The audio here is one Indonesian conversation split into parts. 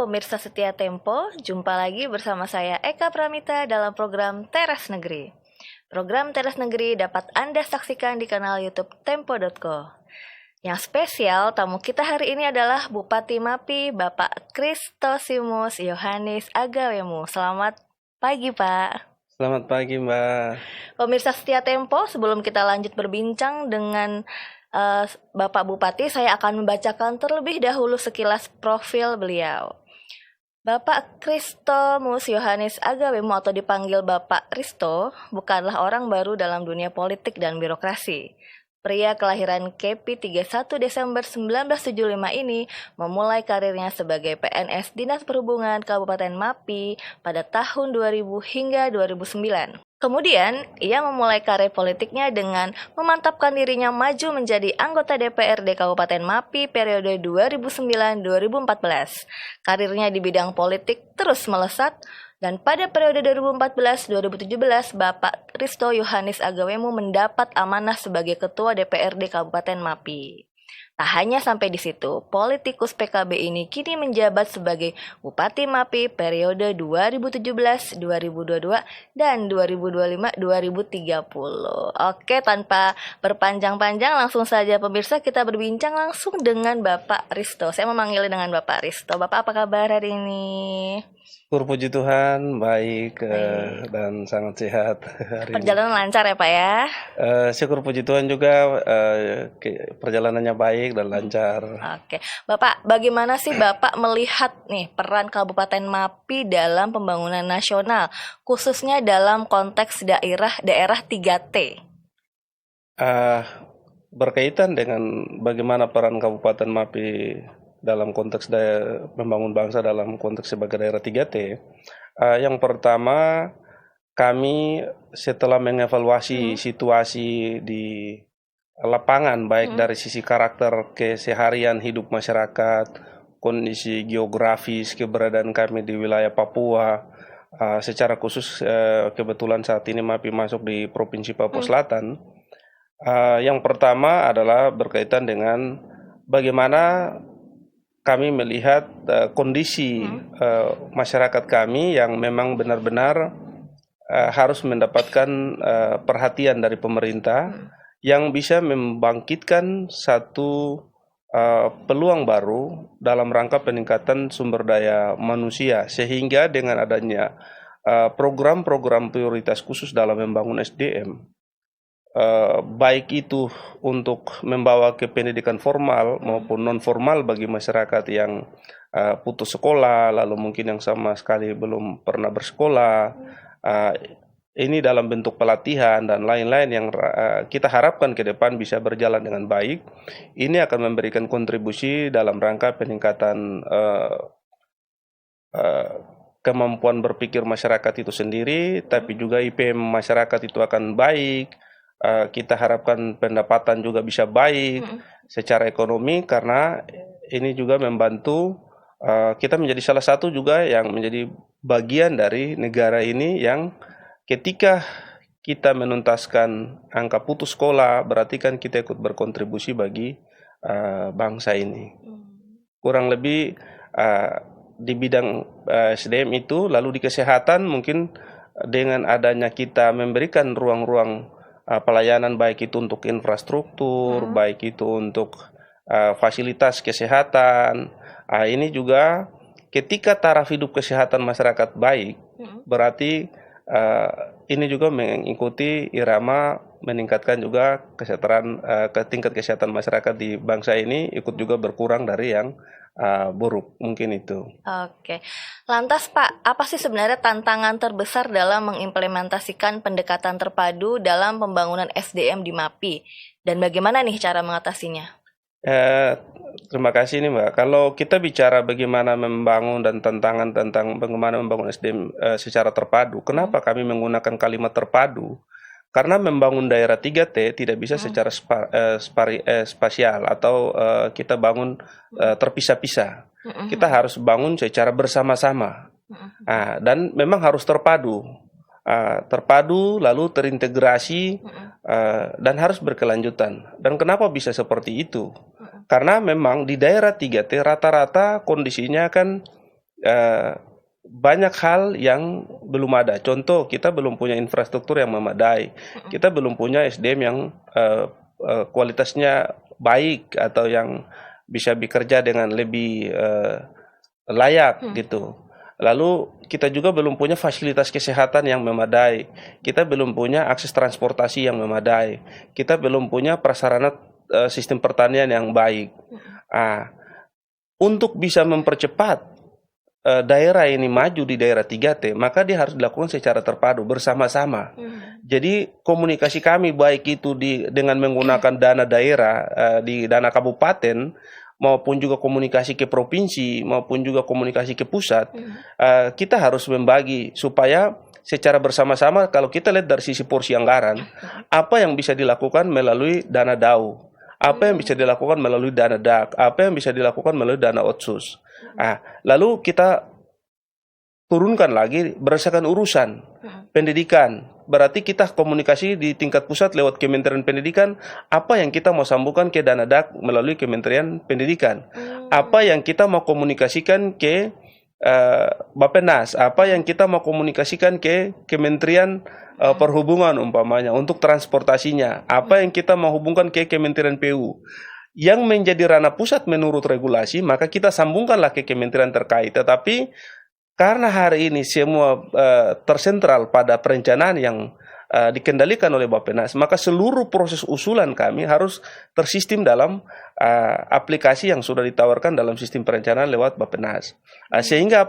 pemirsa setia Tempo, jumpa lagi bersama saya Eka Pramita dalam program Teras Negeri. Program Teras Negeri dapat Anda saksikan di kanal YouTube Tempo.co. Yang spesial, tamu kita hari ini adalah Bupati Mapi, Bapak Christosimus Yohanis Agawemu. Selamat pagi, Pak. Selamat pagi, Mbak. Pemirsa setia Tempo, sebelum kita lanjut berbincang dengan Bapak Bupati, saya akan membacakan terlebih dahulu sekilas profil beliau. Bapak Christosimus Yohanis Agawemu atau dipanggil Bapak Risto bukanlah orang baru dalam dunia politik dan birokrasi. Pria kelahiran KP 31 Desember 1975 ini memulai karirnya sebagai PNS Dinas Perhubungan Kabupaten Mapi pada tahun 2000 hingga 2009. Kemudian, ia memulai karir politiknya dengan memantapkan dirinya maju menjadi anggota DPRD Kabupaten Mapi periode 2009-2014. Karirnya di bidang politik terus melesat, dan pada periode 2014-2017, Bapak Risto Yohanis Agawemu mendapat amanah sebagai Ketua DPRD Kabupaten Mapi. Tak hanya sampai di situ, politikus PKB ini kini menjabat sebagai Bupati Mapi periode 2017-2022 dan 2025-2030. Oke, tanpa berpanjang-panjang, langsung saja pemirsa kita berbincang langsung dengan Bapak Risto. Saya memanggilnya dengan Bapak Risto. Bapak, apa kabar hari ini? Syukur puji Tuhan, baik. Dan sangat sehat hari Perjalanan lancar ya Pak ya? Syukur puji Tuhan juga, perjalanannya baik dan lancar. Oke, Bapak, bagaimana sih Bapak melihat nih peran Kabupaten Mapi dalam pembangunan nasional, khususnya dalam konteks daerah 3T? Berkaitan dengan bagaimana peran Kabupaten Mapi dalam konteks membangun bangsa dalam konteks sebagai daerah 3T, yang pertama kami setelah mengevaluasi situasi di lapangan baik dari sisi karakter keseharian hidup masyarakat, kondisi geografis keberadaan kami di wilayah Papua, secara khusus kebetulan saat ini Mapi masuk di Provinsi Papua Selatan. Yang pertama adalah berkaitan dengan bagaimana kami melihat kondisi masyarakat kami yang memang benar-benar harus mendapatkan perhatian dari pemerintah yang bisa membangkitkan satu peluang baru dalam rangka peningkatan sumber daya manusia, sehingga dengan adanya program-program prioritas khusus dalam membangun SDM, baik itu untuk membawa ke pendidikan formal maupun non formal bagi masyarakat yang putus sekolah, lalu mungkin yang sama sekali belum pernah bersekolah, ini dalam bentuk pelatihan dan lain-lain yang kita harapkan ke depan bisa berjalan dengan baik. Ini akan memberikan kontribusi dalam rangka peningkatan kemampuan berpikir masyarakat itu sendiri, tapi juga IPM masyarakat itu akan baik. Kita harapkan pendapatan juga bisa baik secara ekonomi, karena ini juga membantu kita menjadi salah satu juga yang menjadi bagian dari negara ini yang ketika kita menuntaskan angka putus sekolah berarti kan kita ikut berkontribusi bagi bangsa ini. Kurang lebih di bidang SDM itu, lalu di kesehatan mungkin dengan adanya kita memberikan ruang-ruang pelayanan baik itu untuk infrastruktur, baik itu untuk fasilitas kesehatan. Ini juga ketika taraf hidup kesehatan masyarakat baik, berarti ini juga mengikuti irama meningkatkan juga kesejahteraan, tingkat kesehatan masyarakat di bangsa ini ikut juga berkurang dari yang buruk, mungkin itu. Oke, lantas Pak, apa sih sebenarnya tantangan terbesar dalam mengimplementasikan pendekatan terpadu dalam pembangunan SDM di Mapi? Dan bagaimana nih cara mengatasinya? Terima kasih nih Mbak. Kalau kita bicara bagaimana membangun dan tantangan tentang bagaimana membangun SDM secara terpadu, kenapa kami menggunakan kalimat terpadu? Karena membangun daerah 3T tidak bisa secara spasial atau kita bangun terpisah-pisah. Kita harus bangun secara bersama-sama. Dan memang harus terpadu. Terpadu lalu terintegrasi dan harus berkelanjutan. Dan kenapa bisa seperti itu? Karena memang di daerah 3T rata-rata kondisinya kan eh, banyak hal yang belum ada. Contoh, kita belum punya infrastruktur yang memadai, kita belum punya SDM yang kualitasnya baik atau yang bisa bekerja dengan lebih layak gitu. Lalu kita juga belum punya fasilitas kesehatan yang memadai, kita belum punya akses transportasi yang memadai, kita belum punya prasarana sistem pertanian yang baik. Untuk bisa mempercepat daerah ini maju di daerah 3T, maka dia harus dilakukan secara terpadu bersama-sama. Jadi komunikasi kami baik itu dengan menggunakan dana daerah, di dana kabupaten, maupun juga komunikasi ke provinsi, maupun juga komunikasi ke pusat, kita harus membagi supaya secara bersama-sama. Kalau kita lihat dari sisi porsi anggaran, apa yang bisa dilakukan melalui dana DAU, apa yang bisa dilakukan melalui dana DAK, apa yang bisa dilakukan melalui dana otsus. Lalu kita turunkan lagi berdasarkan urusan pendidikan. Berarti kita komunikasi di tingkat pusat lewat Kementerian Pendidikan, apa yang kita mau sambungkan ke dana DAK melalui Kementerian Pendidikan, apa yang kita mau komunikasikan ke Bappenas, apa yang kita mau komunikasikan ke Kementerian Perhubungan umpamanya untuk transportasinya, apa yang kita mau hubungkan ke Kementerian PU. Yang menjadi ranah pusat menurut regulasi, maka kita sambungkanlah ke kementerian terkait. Tetapi karena hari ini semua tersentral pada perencanaan yang dikendalikan oleh Bappenas, maka seluruh proses usulan kami harus tersistem dalam aplikasi yang sudah ditawarkan dalam sistem perencanaan lewat Bappenas. Sehingga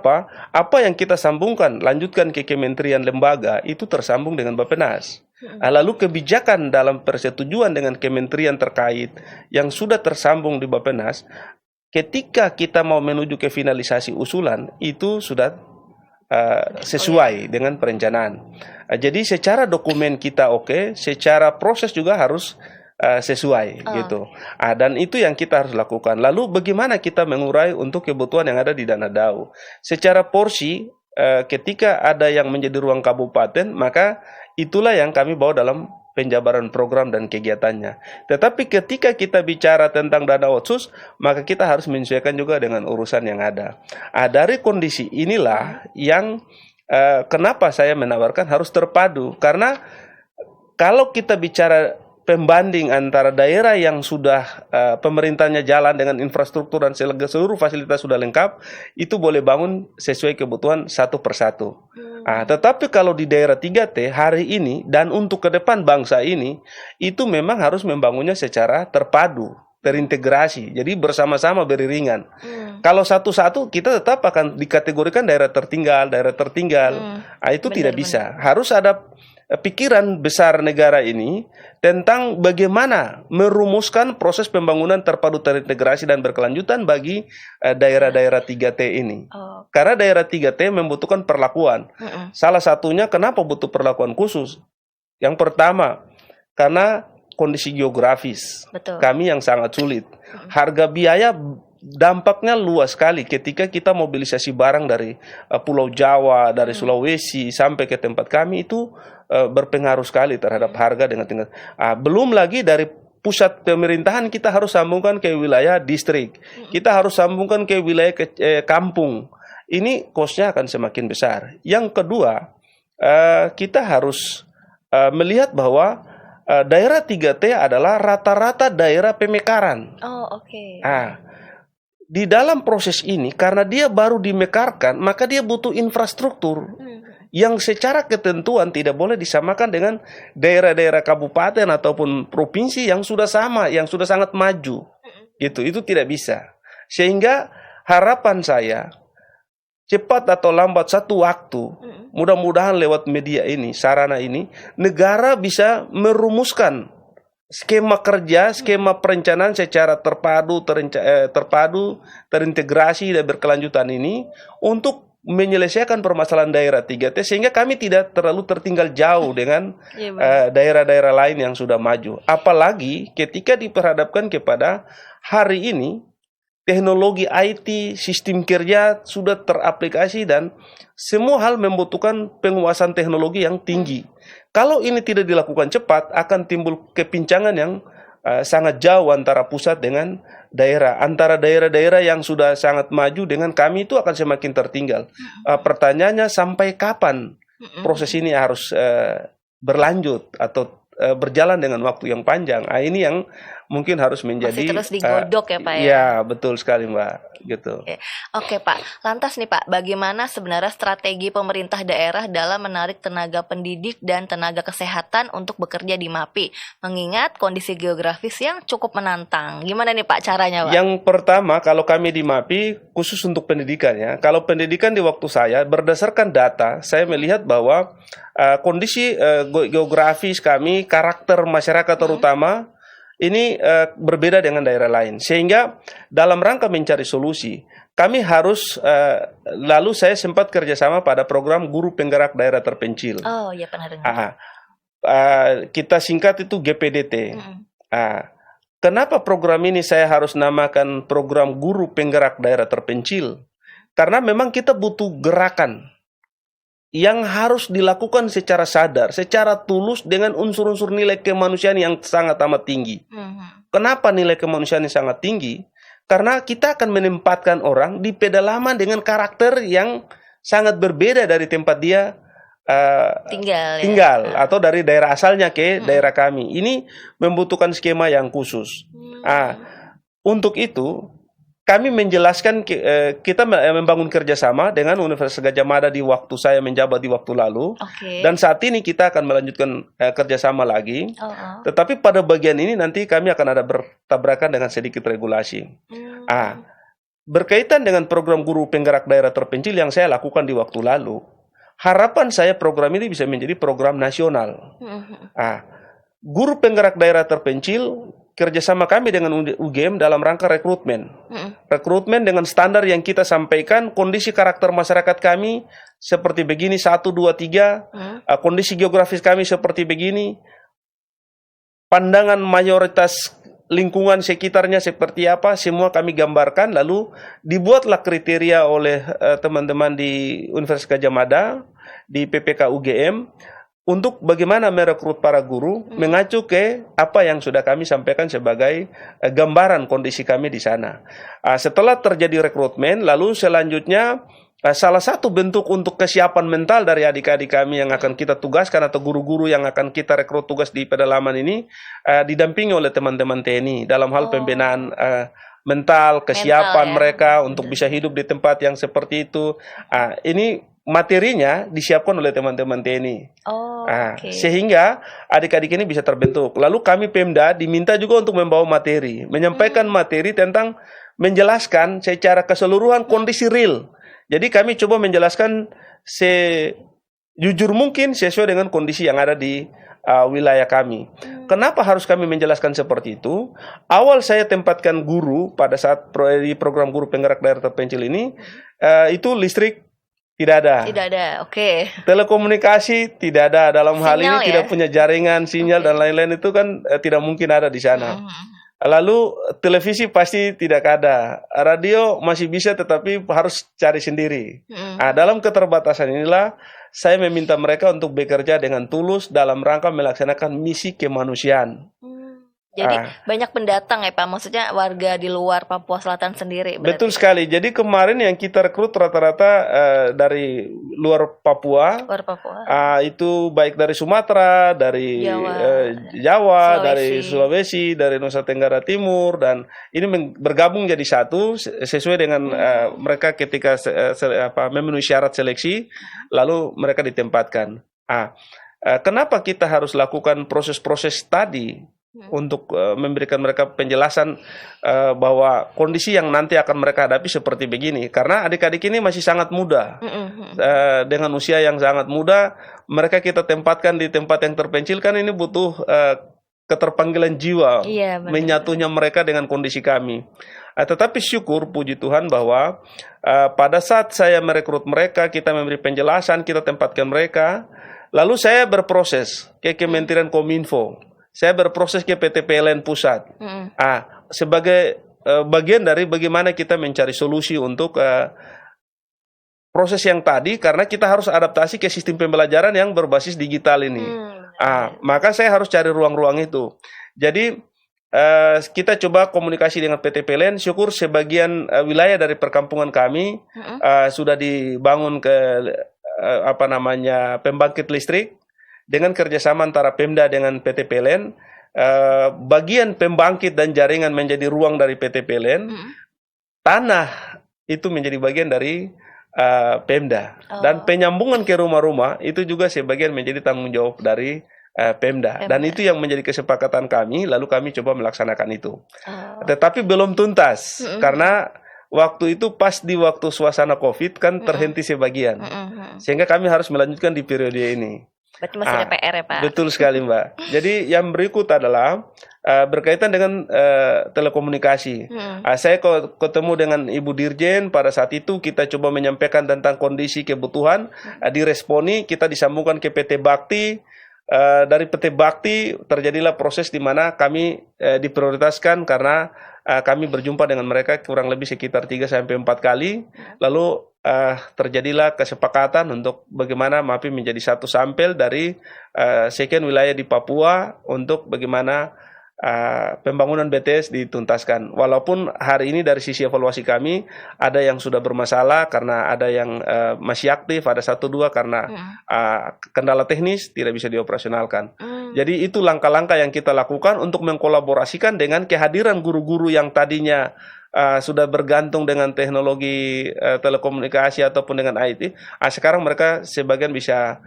apa yang kita sambungkan, lanjutkan ke kementerian lembaga, itu tersambung dengan Bappenas. Lalu kebijakan dalam persetujuan dengan kementerian terkait yang sudah tersambung di Bappenas, ketika kita mau menuju ke finalisasi usulan, itu sudah sesuai dengan perencanaan. Jadi secara dokumen kita oke, secara proses juga harus sesuai gitu. Dan itu yang kita harus lakukan. Lalu bagaimana kita mengurai untuk kebutuhan yang ada di dana DAU? Secara porsi, ketika ada yang menjadi ruang kabupaten, maka itulah yang kami bawa dalam penjabaran program dan kegiatannya. Tetapi ketika kita bicara tentang dana otsus, maka kita harus menyesuaikan juga dengan urusan yang ada. Dari kondisi inilah yang kenapa saya menawarkan harus terpadu. Karena kalau kita bicara pembanding antara daerah yang sudah pemerintahnya jalan dengan infrastruktur dan seluruh fasilitas sudah lengkap, itu boleh bangun sesuai kebutuhan satu persatu. Tetapi kalau di daerah 3T hari ini dan untuk ke depan bangsa ini, itu memang harus membangunnya secara terpadu, terintegrasi, jadi bersama-sama beriringan. Kalau satu-satu kita tetap akan dikategorikan daerah tertinggal. Itu tidak bisa. Harus ada pikiran besar negara ini tentang bagaimana merumuskan proses pembangunan terpadu terintegrasi dan berkelanjutan bagi daerah-daerah 3T ini. Karena daerah 3T membutuhkan perlakuan. Salah satunya kenapa butuh perlakuan khusus? Yang pertama, karena kondisi geografis. Betul. Kami yang sangat sulit. Harga biaya dampaknya luas sekali ketika kita mobilisasi barang dari Pulau Jawa, dari Sulawesi sampai ke tempat kami, itu berpengaruh sekali terhadap harga dengan tingkat. Belum lagi dari pusat pemerintahan kita harus sambungkan ke wilayah distrik, kita harus sambungkan ke wilayah kampung. Ini kosnya akan semakin besar. Yang kedua, kita harus melihat bahwa daerah 3T adalah rata-rata daerah pemekaran. Di dalam proses ini, karena dia baru dimekarkan, maka dia butuh infrastruktur yang secara ketentuan tidak boleh disamakan dengan daerah-daerah kabupaten ataupun provinsi yang sudah sama, yang sudah sangat maju. Itu tidak bisa. Sehingga harapan saya, cepat atau lambat satu waktu, mudah-mudahan lewat media ini, sarana ini, negara bisa merumuskan skema kerja, skema perencanaan secara terpadu, terintegrasi dan berkelanjutan ini untuk menyelesaikan permasalahan daerah 3T, sehingga kami tidak terlalu tertinggal jauh dengan daerah-daerah lain yang sudah maju. Apalagi ketika diperhadapkan kepada hari ini teknologi IT, sistem kerja sudah teraplikasi dan semua hal membutuhkan penguasaan teknologi yang tinggi. Kalau ini tidak dilakukan cepat, akan timbul kepincangan yang sangat jauh antara pusat dengan daerah. Antara daerah-daerah yang sudah sangat maju dengan kami itu akan semakin tertinggal. Pertanyaannya sampai kapan proses ini harus berlanjut atau berjalan dengan waktu yang panjang. Ini yang mungkin harus menjadi Masih terus digodok ya Pak ya? Ya, betul sekali Mbak. Gitu. Oke Pak, lantas nih Pak, bagaimana sebenarnya strategi pemerintah daerah dalam menarik tenaga pendidik dan tenaga kesehatan untuk bekerja di MAPI, mengingat kondisi geografis yang cukup menantang? Gimana nih Pak caranya Pak? Yang pertama, kalau kami di MAPI, khusus untuk pendidikan ya, kalau pendidikan di waktu saya, berdasarkan data, saya melihat bahwa kondisi geografis kami, karakter masyarakat terutama, ini berbeda dengan daerah lain. Sehingga dalam rangka mencari solusi, kami harus, lalu saya sempat kerjasama pada program Guru Penggerak Daerah Terpencil. Oh iya, pernah dengar. Kita singkat itu GPDT. Kenapa program ini saya harus namakan program Guru Penggerak Daerah Terpencil? Karena memang kita butuh gerakan yang harus dilakukan secara sadar, secara tulus dengan unsur-unsur nilai kemanusiaan yang sangat amat tinggi. Kenapa nilai kemanusiaan yang sangat tinggi? Karena kita akan menempatkan orang di pedalaman dengan karakter yang sangat berbeda dari tempat dia tinggal atau dari daerah asalnya ke daerah kami. Ini membutuhkan skema yang khusus. Untuk itu, kami menjelaskan, kita membangun kerjasama dengan Universitas Gadjah Mada di waktu saya menjabat di waktu lalu. Dan saat ini kita akan melanjutkan kerjasama lagi. Tetapi pada bagian ini nanti kami akan ada bertabrakan dengan sedikit regulasi. Berkaitan dengan program Guru Penggerak Daerah Terpencil yang saya lakukan di waktu lalu, harapan saya program ini bisa menjadi program nasional. Guru Penggerak Daerah Terpencil, kerjasama kami dengan UGM dalam rangka rekrutmen. Rekrutmen dengan standar yang kita sampaikan, kondisi karakter masyarakat kami seperti begini, 1, 2, 3, kondisi geografis kami seperti begini, pandangan mayoritas lingkungan sekitarnya seperti apa, semua kami gambarkan, lalu dibuatlah kriteria oleh teman-teman di Universitas Gadjah Mada, di PPK UGM, untuk bagaimana merekrut para guru, mengacu ke apa yang sudah kami sampaikan sebagai gambaran kondisi kami di sana. Setelah terjadi rekrutmen, lalu selanjutnya salah satu bentuk untuk kesiapan mental dari adik-adik kami yang akan kita tugaskan atau guru-guru yang akan kita rekrut tugas di pedalaman ini, didampingi oleh teman-teman TNI dalam hal pembinaan mental, kesiapan mereka untuk bisa hidup di tempat yang seperti itu. Ini materinya disiapkan oleh teman-teman TNI. Sehingga adik-adik ini bisa terbentuk. Lalu kami Pemda diminta juga untuk membawa materi, menyampaikan materi tentang menjelaskan secara keseluruhan kondisi real. Jadi kami coba menjelaskan sejujur mungkin sesuai dengan kondisi yang ada di wilayah kami. Kenapa harus kami menjelaskan seperti itu? Awal saya tempatkan guru pada saat di program Guru Penggerak Daerah Terpencil ini, itu listrik tidak ada. Telekomunikasi tidak ada. Dalam hal ini tidak punya jaringan, sinyal dan lain-lain itu kan tidak mungkin ada di sana. Lalu televisi pasti tidak ada. Radio masih bisa tetapi harus cari sendiri. Dalam keterbatasan inilah saya meminta mereka untuk bekerja dengan tulus dalam rangka melaksanakan misi kemanusiaan. Jadi banyak pendatang ya Pak, maksudnya warga di luar Papua Selatan sendiri. Betul sekali. Jadi kemarin yang kita rekrut rata-rata dari luar Papua. Itu baik dari Sumatera, dari Jawa, dari Sulawesi, dari Nusa Tenggara Timur, dan ini bergabung jadi satu sesuai dengan mereka ketika memenuhi syarat seleksi, lalu mereka ditempatkan. Kenapa kita harus lakukan proses-proses tadi? Untuk memberikan mereka penjelasan bahwa kondisi yang nanti akan mereka hadapi seperti begini. Karena adik-adik ini masih sangat muda. Dengan usia yang sangat muda, mereka kita tempatkan di tempat yang terpencil, kan ini butuh keterpanggilan jiwa, menyatunya mereka dengan kondisi kami. Tetapi syukur, puji Tuhan bahwa pada saat saya merekrut mereka, kita memberi penjelasan, kita tempatkan mereka, lalu saya berproses ke Kementerian Kominfo. Saya berproses ke PT PLN Pusat. Sebagai bagian dari bagaimana kita mencari solusi untuk proses yang tadi, karena kita harus adaptasi ke sistem pembelajaran yang berbasis digital ini. Maka saya harus cari ruang-ruang itu. Jadi kita coba komunikasi dengan PT PLN. Syukur sebagian wilayah dari perkampungan kami sudah dibangun ke pembangkit listrik dengan kerjasama antara Pemda dengan PT PLN. Bagian pembangkit dan jaringan menjadi ruang dari PT PLN. Tanah itu menjadi bagian dari Pemda. Dan penyambungan ke rumah-rumah itu juga sebagian menjadi tanggung jawab dari Pemda. Dan itu yang menjadi kesepakatan kami, lalu kami coba melaksanakan itu. Tetapi belum tuntas, karena waktu itu pas di waktu suasana COVID kan terhenti sebagian. Sehingga kami harus melanjutkan di periode ini. Berarti masih ada PR ya Pak? Betul sekali Mbak. Jadi yang berikut adalah berkaitan dengan telekomunikasi. Saya ketemu dengan Ibu Dirjen, pada saat itu kita coba menyampaikan tentang kondisi kebutuhan, diresponi, kita disambungkan ke PT Bakti. Dari PT Bakti terjadilah proses di mana kami diprioritaskan karena kami berjumpa dengan mereka kurang lebih sekitar 3-4 kali. Lalu terjadilah kesepakatan untuk bagaimana MAPI menjadi satu sampel dari sekian wilayah di Papua untuk bagaimana pembangunan BTS dituntaskan. Walaupun hari ini dari sisi evaluasi kami ada yang sudah bermasalah karena ada yang masih aktif, ada 1-2 karena kendala teknis tidak bisa dioperasionalkan. Jadi itu langkah-langkah yang kita lakukan untuk mengkolaborasikan dengan kehadiran guru-guru yang tadinya sudah bergantung dengan teknologi telekomunikasi ataupun dengan IT. Sekarang mereka sebagian bisa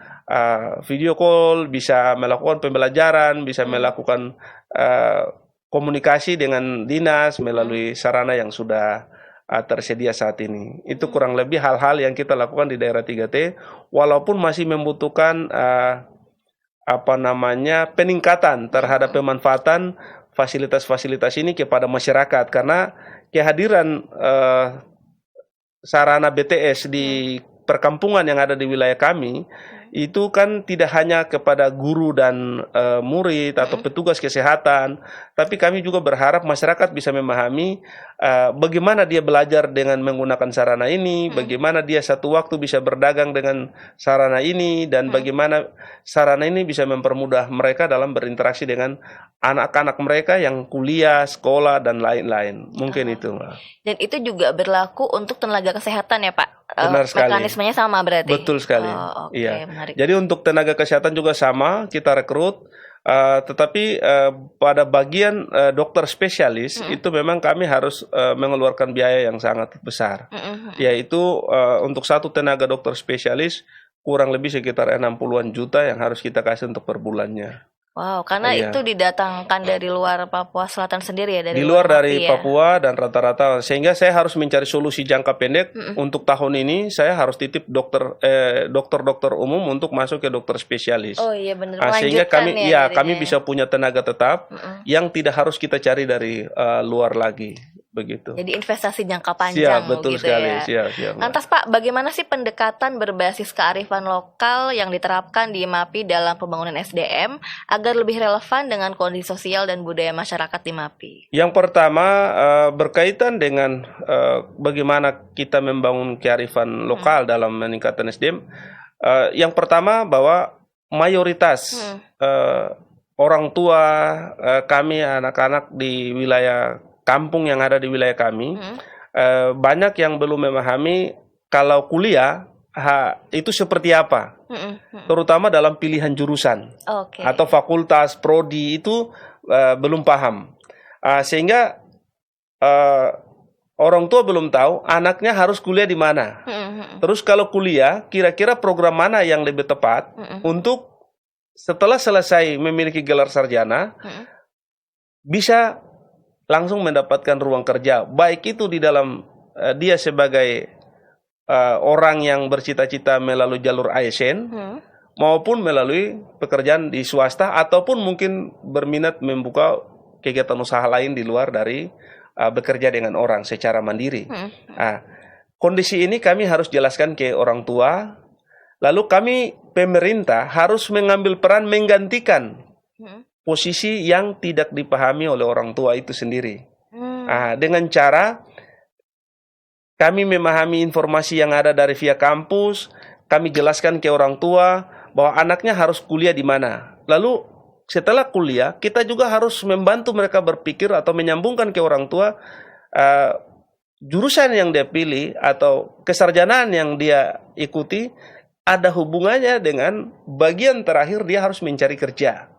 video call, bisa melakukan pembelajaran, bisa melakukan komunikasi dengan dinas melalui sarana yang sudah tersedia saat ini. Itu kurang lebih hal-hal yang kita lakukan di daerah 3T, walaupun masih membutuhkan peningkatan terhadap pemanfaatan fasilitas-fasilitas ini kepada masyarakat, karena kehadiran sarana BTS di perkampungan yang ada di wilayah kami itu kan tidak hanya kepada guru dan murid atau petugas kesehatan, tapi kami juga berharap masyarakat bisa memahami bagaimana dia belajar dengan menggunakan sarana ini, bagaimana dia satu waktu bisa berdagang dengan sarana ini, dan bagaimana sarana ini bisa mempermudah mereka dalam berinteraksi dengan anak-anak mereka yang kuliah, sekolah, dan lain-lain. Mungkin itu, Mbak. Dan itu juga berlaku untuk tenaga kesehatan ya Pak? Benar sekali. Mekanismenya sama berarti? Betul sekali. Iya. Menarik. Jadi untuk tenaga kesehatan juga sama, kita rekrut. Tetapi pada bagian dokter spesialis itu memang kami harus mengeluarkan biaya yang sangat besar. Yaitu untuk satu tenaga dokter spesialis kurang lebih sekitar 60-an juta yang harus kita kasih untuk per bulannya. Wow, karena itu didatangkan dari luar Papua Selatan sendiri ya? Di luar dari Papua, dan rata-rata, sehingga saya harus mencari solusi jangka pendek. Untuk tahun ini saya harus titip dokter umum untuk masuk ke dokter spesialis. Oh iya benar. Sehingga kami bisa punya tenaga tetap yang tidak harus kita cari dari luar lagi. Begitu. Jadi investasi jangka panjang. Siap, betul gitu sekali. Ya. Siap. Lantas Pak, bagaimana sih pendekatan berbasis kearifan lokal yang diterapkan di MAPI dalam pembangunan SDM agar lebih relevan dengan kondisi sosial dan budaya masyarakat di MAPI? Yang pertama berkaitan dengan bagaimana kita membangun kearifan lokal dalam meningkatkan SDM. Yang pertama bahwa mayoritas orang tua kami, anak-anak di wilayah kampung yang ada di wilayah kami, banyak yang belum memahami kalau kuliah itu seperti apa, terutama dalam pilihan jurusan atau fakultas, prodi itu belum paham, sehingga orang tua belum tahu anaknya harus kuliah di mana. Terus kalau kuliah, kira-kira program mana yang lebih tepat untuk setelah selesai memiliki gelar sarjana bisa langsung mendapatkan ruang kerja, baik itu di dalam dia sebagai orang yang bercita-cita melalui jalur ASN maupun melalui pekerjaan di swasta, ataupun mungkin berminat membuka kegiatan usaha lain di luar dari bekerja dengan orang secara mandiri. Kondisi ini kami harus jelaskan ke orang tua, lalu kami pemerintah harus mengambil peran menggantikan posisi yang tidak dipahami oleh orang tua itu sendiri. Dengan cara kami memahami informasi yang ada dari via kampus, kami jelaskan ke orang tua bahwa anaknya harus kuliah di mana. Lalu setelah kuliah kita juga harus membantu mereka berpikir atau menyambungkan ke orang tua jurusan yang dia pilih atau kesarjanaan yang dia ikuti ada hubungannya dengan bagian terakhir dia harus mencari kerja.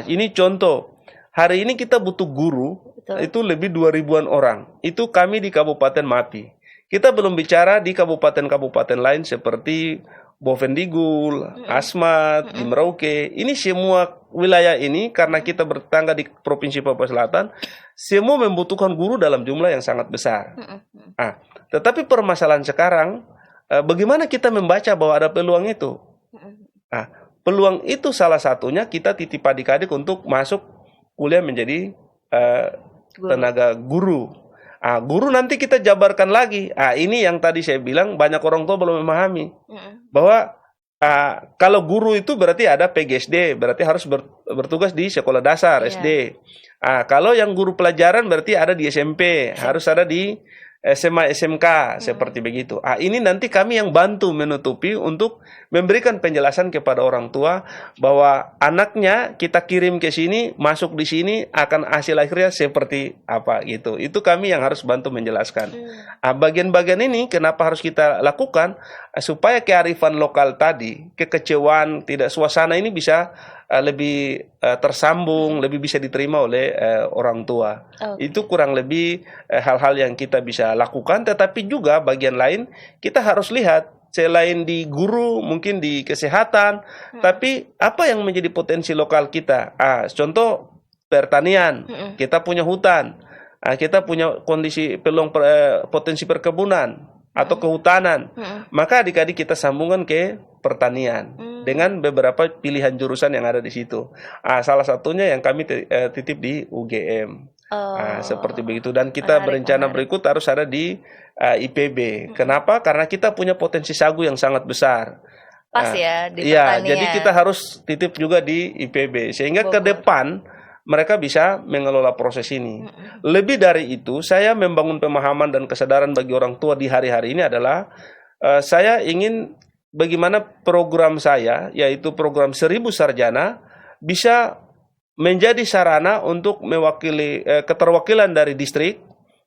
Ini contoh. Hari ini kita butuh guru, itu lebih 2.000-an orang. Itu kami di Kabupaten Mapi. Kita belum bicara di kabupaten-kabupaten lain seperti Bovendigul, Asmat, di Merauke. Ini semua wilayah ini karena kita bertangga di Provinsi Papua Selatan, semua membutuhkan guru dalam jumlah yang sangat besar. Tetapi permasalahan sekarang, bagaimana kita membaca bahwa ada peluang itu? Peluang itu salah satunya kita titip adik-adik untuk masuk kuliah menjadi tenaga guru. Guru nanti kita jabarkan lagi. Ini yang tadi saya bilang banyak orang tua belum memahami bahwa kalau guru itu berarti ada PGSD, berarti harus bertugas di sekolah dasar SD. Kalau yang guru pelajaran berarti ada di SMP, harus ada di SMA, SMK, seperti begitu. Ini nanti kami yang bantu menutupi untuk memberikan penjelasan kepada orang tua bahwa anaknya kita kirim ke sini, masuk di sini akan hasil akhirnya seperti apa gitu. Itu kami yang harus bantu menjelaskan. Bagian-bagian ini kenapa harus kita lakukan supaya kearifan lokal tadi, kekecewaan, tidak suasana ini bisa lebih tersambung, lebih bisa diterima oleh orang tua. Itu kurang lebih hal-hal yang kita bisa lakukan, tetapi juga bagian lain kita harus lihat selain di guru, mungkin di kesehatan, tapi apa yang menjadi potensi lokal kita? Contoh pertanian, kita punya hutan, kita punya kondisi peluang potensi perkebunan atau kehutanan, maka adik-adik kita sambungkan ke pertanian dengan beberapa pilihan jurusan yang ada di situ. Salah satunya yang kami titip di UGM. Seperti begitu, dan kita berencana berikut harus ada di IPB. Kenapa? Karena kita punya potensi sagu yang sangat besar. Pas ya di pertanian. Jadi kita harus titip juga di IPB sehingga ke depan mereka bisa mengelola proses ini. Lebih dari itu, saya membangun pemahaman dan kesadaran bagi orang tua di hari-hari ini adalah saya ingin bagaimana program saya, yaitu program 1000 sarjana, bisa menjadi sarana untuk mewakili keterwakilan dari distrik,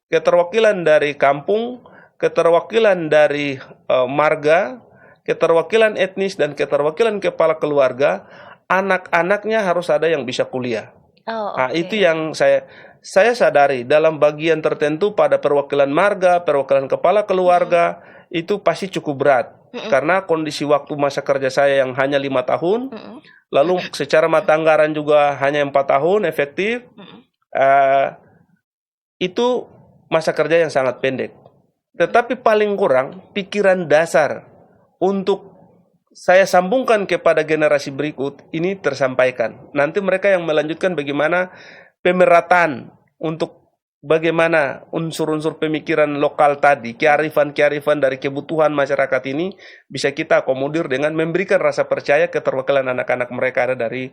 keterwakilan dari kampung, keterwakilan dari marga, keterwakilan etnis, dan keterwakilan kepala keluarga. Anak-anaknya harus ada yang bisa kuliah. Itu yang saya sadari dalam bagian tertentu pada perwakilan marga, perwakilan kepala keluarga itu pasti cukup berat karena kondisi waktu masa kerja saya yang hanya 5 tahun, lalu secara mata anggaran juga hanya 4 tahun efektif, itu masa kerja yang sangat pendek. Tetapi paling kurang pikiran dasar untuk saya sambungkan kepada generasi berikut ini tersampaikan. Nanti mereka yang melanjutkan bagaimana pemerataan untuk bagaimana unsur-unsur pemikiran lokal tadi, kearifan-kearifan dari kebutuhan masyarakat ini bisa kita akomodir dengan memberikan rasa percaya keterwakilan anak-anak mereka ada dari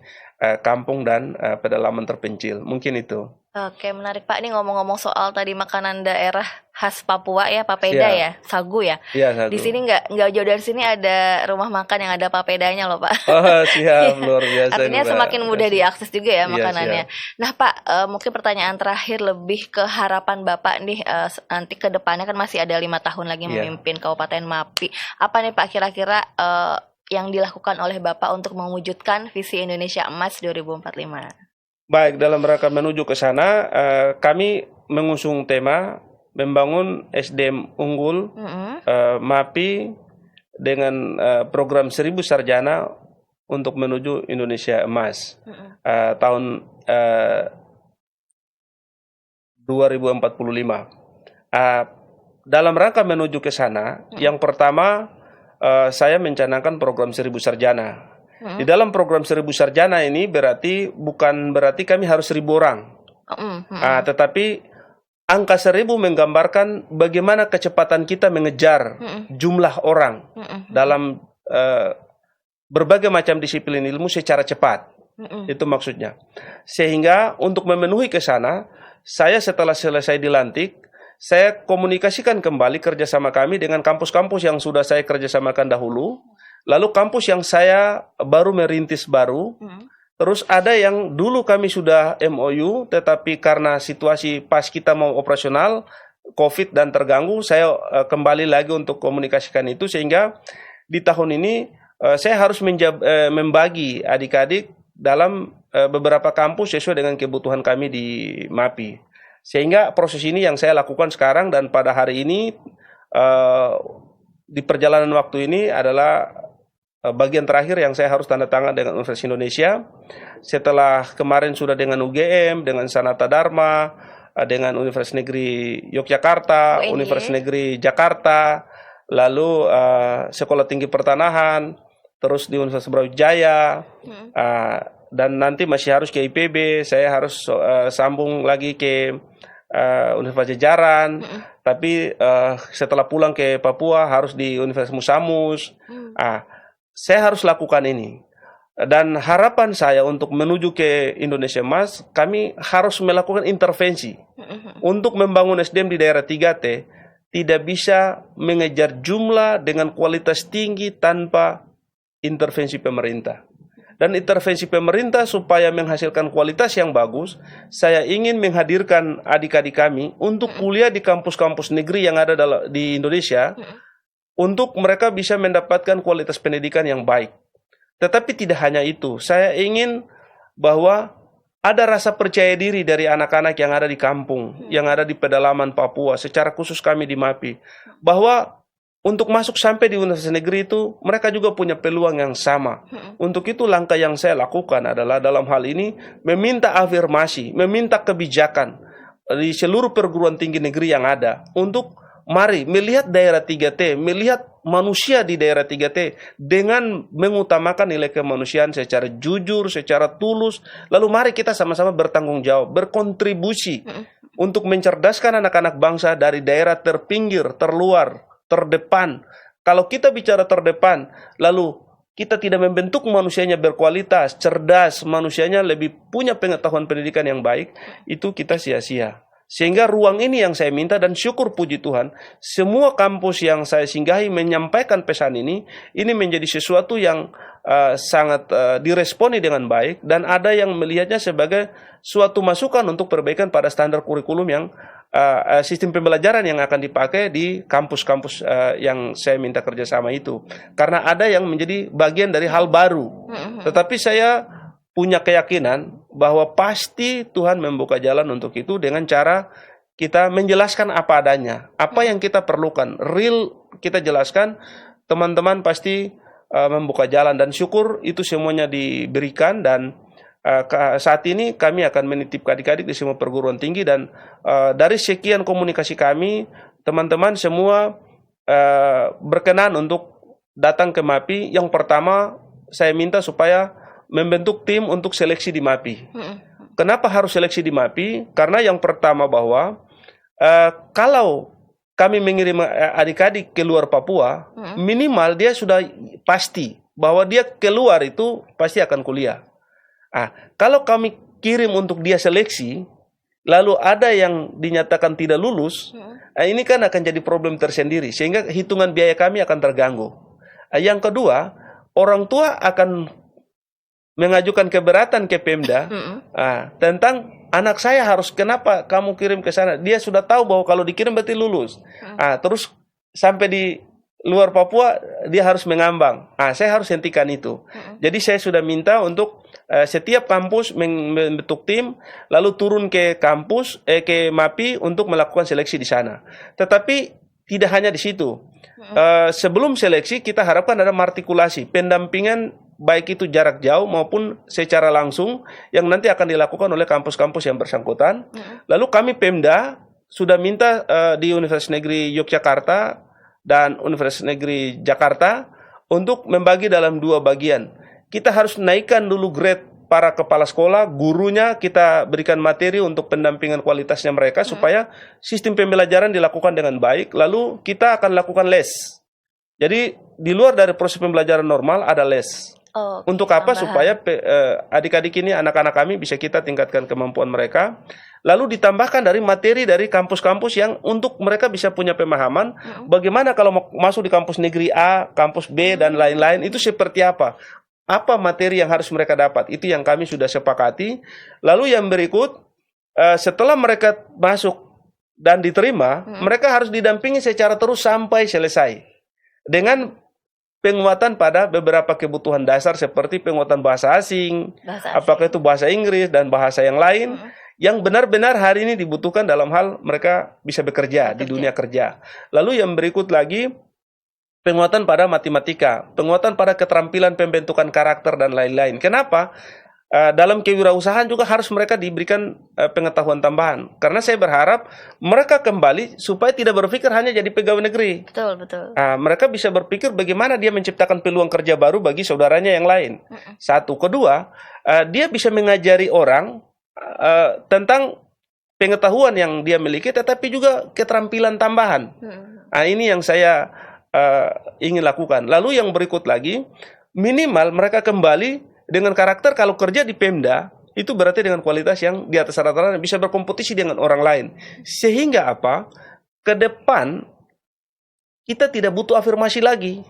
kampung dan pedalaman terpencil. Mungkin itu. Oke, menarik Pak. Ini ngomong-ngomong soal tadi makanan daerah khas Papua ya, papeda ya, sagu ya. Iya, sagu. Di sini nggak jauh dari sini ada rumah makan yang ada papedanya loh Pak. Siap, luar biasa. Artinya semakin mudah diakses juga ya makanannya. Siap. Nah Pak, mungkin pertanyaan terakhir lebih ke harapan Bapak nih, nanti ke depannya kan masih ada 5 tahun lagi memimpin Kabupaten Mapi. Apa nih Pak kira-kira yang dilakukan oleh Bapak untuk mewujudkan visi Indonesia Emas 2045? Baik, dalam rangka menuju ke sana, kami mengusung tema membangun SDM unggul Mapi dengan program 1000 sarjana untuk menuju Indonesia Emas tahun 2045. Dalam rangka menuju ke sana, yang pertama saya mencanangkan program 1000 sarjana. Di dalam program 1000 sarjana ini bukan berarti kami harus 1000 orang. Tetapi angka 1000 menggambarkan bagaimana kecepatan kita mengejar jumlah orang dalam berbagai macam disiplin ilmu secara cepat. Itu maksudnya. Sehingga untuk memenuhi ke sana, saya setelah selesai dilantik, saya komunikasikan kembali kerjasama kami dengan kampus-kampus yang sudah saya kerjasamakan dahulu. Lalu kampus yang saya baru merintis Terus ada yang dulu kami sudah MOU, tetapi karena situasi pas kita mau operasional, COVID dan terganggu, saya kembali lagi untuk komunikasikan itu, sehingga di tahun ini saya harus membagi adik-adik dalam beberapa kampus sesuai dengan kebutuhan kami di MAPI. Sehingga proses ini yang saya lakukan sekarang, dan pada hari ini di perjalanan waktu ini adalah bagian terakhir yang saya harus tanda tangan dengan Universitas Indonesia. Setelah kemarin sudah dengan UGM, dengan Sanata Dharma, dengan Universitas Negeri Yogyakarta, UNY. Universitas Negeri Jakarta, lalu Sekolah Tinggi Pertanahan, terus di Universitas Brawijaya, dan nanti masih harus ke IPB, saya harus sambung lagi ke Universitas Pajajaran, tapi setelah pulang ke Papua harus di Universitas Musamus. Saya harus lakukan ini. Dan harapan saya untuk menuju ke Indonesia Emas, kami harus melakukan intervensi. Untuk membangun SDM di daerah 3T, tidak bisa mengejar jumlah dengan kualitas tinggi tanpa intervensi pemerintah. Dan intervensi pemerintah supaya menghasilkan kualitas yang bagus, saya ingin menghadirkan adik-adik kami untuk kuliah di kampus-kampus negeri yang ada di Indonesia, untuk mereka bisa mendapatkan kualitas pendidikan yang baik. Tetapi tidak hanya itu, saya ingin bahwa ada rasa percaya diri dari anak-anak yang ada di kampung, yang ada di pedalaman Papua, secara khusus kami di MAPI, bahwa untuk masuk sampai di universitas negeri itu, mereka juga punya peluang yang sama. Untuk itu langkah yang saya lakukan adalah dalam hal ini meminta afirmasi, meminta kebijakan di seluruh perguruan tinggi negeri yang ada, untuk mari melihat daerah 3T, melihat manusia di daerah 3T dengan mengutamakan nilai kemanusiaan secara jujur, secara tulus. Lalu mari kita sama-sama bertanggung jawab, berkontribusi untuk mencerdaskan anak-anak bangsa dari daerah terpinggir, terluar, terdepan. Kalau kita bicara terdepan, lalu kita tidak membentuk manusianya berkualitas, cerdas, manusianya lebih punya pengetahuan pendidikan yang baik, itu kita sia-sia. Sehingga ruang ini yang saya minta, dan syukur puji Tuhan, semua kampus yang saya singgahi menyampaikan pesan ini menjadi sesuatu yang sangat diresponi dengan baik, dan ada yang melihatnya sebagai suatu masukan untuk perbaikan pada standar kurikulum yang sistem pembelajaran yang akan dipakai di kampus-kampus yang saya minta kerjasama itu. Karena ada yang menjadi bagian dari hal baru. Tetapi saya punya keyakinan bahwa pasti Tuhan membuka jalan untuk itu dengan cara kita menjelaskan apa adanya, apa yang kita perlukan, real kita jelaskan, teman-teman pasti membuka jalan, dan syukur itu semuanya diberikan. Dan saat ini kami akan menitip adik-adik di semua perguruan tinggi, dan dari sekian komunikasi kami, teman-teman semua berkenan untuk datang ke MAPI. Yang pertama saya minta supaya membentuk tim untuk seleksi di MAPI. Kenapa harus seleksi di MAPI? Karena yang pertama bahwa kalau kami mengirim adik-adik ke luar Papua, minimal dia sudah pasti bahwa dia keluar itu pasti akan kuliah. Kalau kami kirim untuk dia seleksi, lalu ada yang dinyatakan tidak lulus, ini kan akan jadi problem tersendiri, sehingga hitungan biaya kami akan terganggu. Yang kedua, orang tua akan mengajukan keberatan ke Pemda tentang anak saya harus, kenapa kamu kirim ke sana? Dia sudah tahu bahwa kalau dikirim berarti lulus. Terus sampai di luar Papua dia harus mengambang. Saya harus hentikan itu. Jadi saya sudah minta untuk setiap kampus membentuk tim, lalu turun ke kampus, ke MAPI untuk melakukan seleksi di sana. Tetapi tidak hanya di situ. Sebelum seleksi kita harapkan ada artikulasi, pendampingan baik itu jarak jauh maupun secara langsung yang nanti akan dilakukan oleh kampus-kampus yang bersangkutan. Lalu kami Pemda sudah minta di Universitas Negeri Yogyakarta dan Universitas Negeri Jakarta untuk membagi dalam dua bagian. Kita harus naikkan dulu grade para kepala sekolah, gurunya kita berikan materi untuk pendampingan kualitasnya mereka supaya sistem pembelajaran dilakukan dengan baik. Lalu kita akan lakukan les. Jadi di luar dari proses pembelajaran normal ada les. Untuk apa? Supaya adik-adik ini, anak-anak kami bisa kita tingkatkan kemampuan mereka. Lalu ditambahkan dari materi dari kampus-kampus yang untuk mereka bisa punya pemahaman bagaimana kalau mau masuk di kampus negeri A, kampus B, dan lain-lain itu seperti apa. apa materi yang harus mereka dapat. Itu yang kami sudah sepakati. Lalu yang berikut, setelah mereka masuk dan diterima, mereka harus didampingi secara terus sampai selesai. Dengan penguatan pada beberapa kebutuhan dasar seperti penguatan bahasa asing, apakah itu bahasa Inggris dan bahasa yang lain, yang benar-benar hari ini dibutuhkan dalam hal mereka bisa bekerja di dunia kerja. Lalu yang berikut lagi, penguatan pada matematika, penguatan pada keterampilan pembentukan karakter dan lain-lain. Kenapa? Dalam kewirausahaan juga harus mereka diberikan pengetahuan tambahan. Karena saya berharap mereka kembali supaya tidak berpikir hanya jadi pegawai negeri. Betul, betul. Mereka bisa berpikir bagaimana dia menciptakan peluang kerja baru bagi saudaranya yang lain. Satu. Kedua, dia bisa mengajari orang tentang pengetahuan yang dia miliki, tetapi juga keterampilan tambahan. Ini yang saya ingin lakukan. Lalu yang berikut lagi, minimal mereka kembali dengan karakter. Kalau kerja di Pemda, itu berarti dengan kualitas yang di atas rata-rata, bisa berkompetisi dengan orang lain. Sehingga apa? Ke depan, kita tidak butuh afirmasi lagi.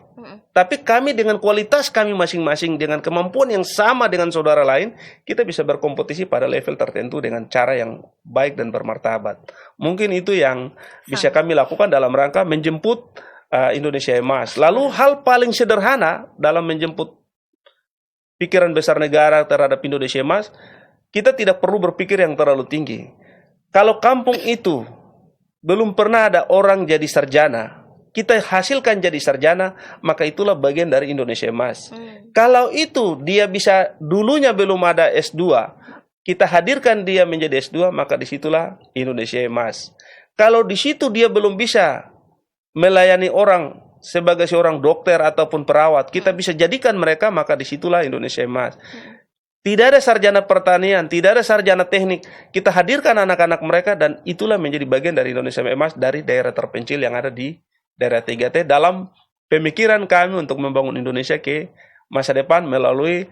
Tapi kami dengan kualitas kami masing-masing, dengan kemampuan yang sama dengan saudara lain, kita bisa berkompetisi pada level tertentu dengan cara yang baik dan bermartabat. Mungkin itu yang bisa kami lakukan dalam rangka menjemput Indonesia Emas. Lalu hal paling sederhana dalam menjemput pikiran besar negara terhadap Indonesia Emas, kita tidak perlu berpikir yang terlalu tinggi. Kalau kampung itu belum pernah ada orang jadi sarjana, kita hasilkan jadi sarjana, maka itulah bagian dari Indonesia Emas. Kalau itu dia bisa, dulunya belum ada S2, kita hadirkan dia menjadi S2, maka disitulah Indonesia Emas. Kalau di situ dia belum bisa melayani orang sebagai seorang dokter ataupun perawat, kita bisa jadikan mereka, maka disitulah Indonesia Emas. Tidak ada sarjana pertanian, tidak ada sarjana teknik, kita hadirkan anak-anak mereka, dan itulah menjadi bagian dari Indonesia Emas, dari daerah terpencil yang ada di daerah 3T, dalam pemikiran kami untuk membangun Indonesia ke masa depan melalui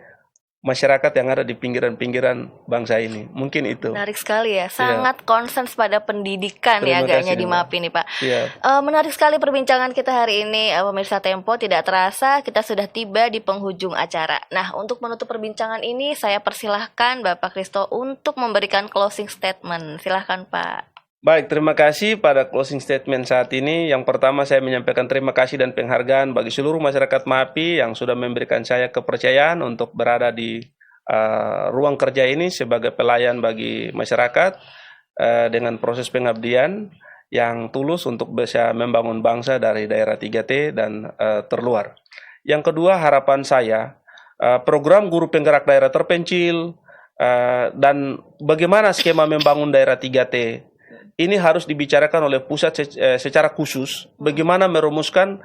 masyarakat yang ada di pinggiran-pinggiran bangsa ini. Mungkin itu. Menarik sekali ya, sangat concern pada pendidikan. Terima ya agaknya kasih, di MAPI nih Pak. Iya. Menarik sekali perbincangan kita hari ini, pemirsa Tempo. Tidak terasa kita sudah tiba di penghujung acara. Nah, untuk menutup perbincangan ini, saya persilahkan Bapak Christo untuk memberikan closing statement. Silahkan Pak. Baik, terima kasih pada closing statement saat ini. Yang pertama, saya menyampaikan terima kasih dan penghargaan bagi seluruh masyarakat MAPI yang sudah memberikan saya kepercayaan untuk berada di ruang kerja ini sebagai pelayan bagi masyarakat dengan proses pengabdian yang tulus untuk bisa membangun bangsa dari daerah 3T dan terluar. Yang kedua, harapan saya, program guru penggerak daerah terpencil dan bagaimana skema membangun daerah 3T ini harus dibicarakan oleh pusat secara khusus, bagaimana merumuskan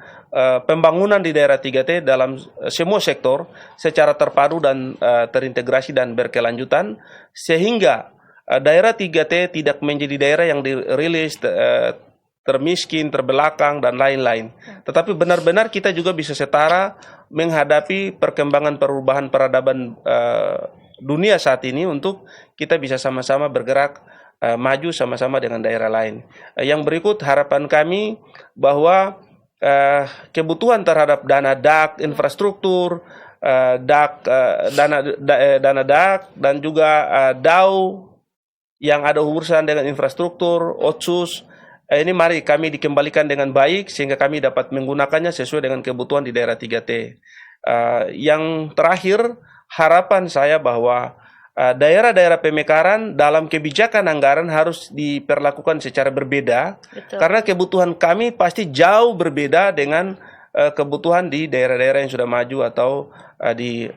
pembangunan di daerah 3T dalam semua sektor secara terpadu dan terintegrasi dan berkelanjutan, sehingga daerah 3T tidak menjadi daerah yang dirilis termiskin, terbelakang, dan lain-lain. Tetapi benar-benar kita juga bisa setara menghadapi perkembangan perubahan peradaban dunia saat ini untuk kita bisa sama-sama bergerak maju sama-sama dengan daerah lain. Yang berikut, harapan kami bahwa kebutuhan terhadap dana DAK, infrastruktur, dana DAK, dan juga DAU yang ada urusan dengan infrastruktur, Otsus, ini mari kami dikembalikan dengan baik sehingga kami dapat menggunakannya sesuai dengan kebutuhan di daerah 3T. Yang terakhir, harapan saya bahwa daerah-daerah pemekaran dalam kebijakan anggaran harus diperlakukan secara berbeda. Betul. Karena kebutuhan kami pasti jauh berbeda dengan kebutuhan di daerah-daerah yang sudah maju atau di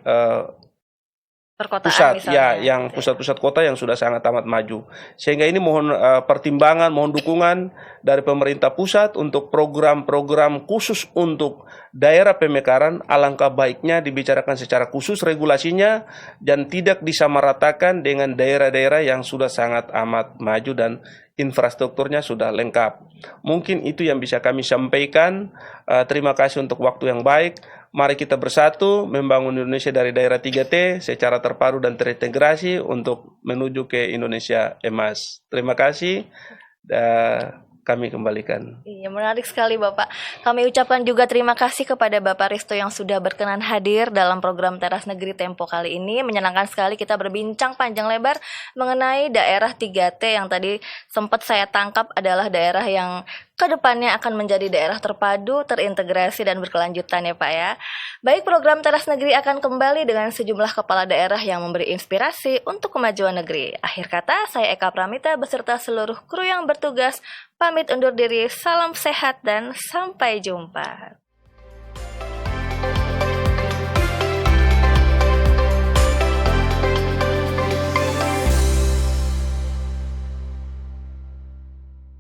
perkotaan pusat, misalnya, ya, yang pusat-pusat kota yang sudah sangat amat maju. Sehingga ini mohon pertimbangan, mohon dukungan dari pemerintah pusat untuk program-program khusus untuk daerah pemekaran. Alangkah baiknya dibicarakan secara khusus regulasinya dan tidak disamaratakan dengan daerah-daerah yang sudah sangat amat maju dan infrastrukturnya sudah lengkap. Mungkin itu yang bisa kami sampaikan. Terima kasih untuk waktu yang baik. Mari kita bersatu membangun Indonesia dari daerah 3T secara terpadu dan terintegrasi untuk menuju ke Indonesia Emas. Terima kasih. kami kembalikan. Iya, menarik sekali Bapak. Kami ucapkan juga terima kasih kepada Bapak Risto yang sudah berkenan hadir dalam program Teras Negeri Tempo kali ini. Menyenangkan sekali kita berbincang panjang lebar mengenai daerah 3T yang tadi sempat saya tangkap adalah daerah yang kedepannya akan menjadi daerah terpadu, terintegrasi, dan berkelanjutan ya Pak ya. Baik, program Teras Negeri akan kembali dengan sejumlah kepala daerah yang memberi inspirasi untuk kemajuan negeri. Akhir kata, saya Eka Pramita beserta seluruh kru yang bertugas pamit undur diri, salam sehat dan sampai jumpa.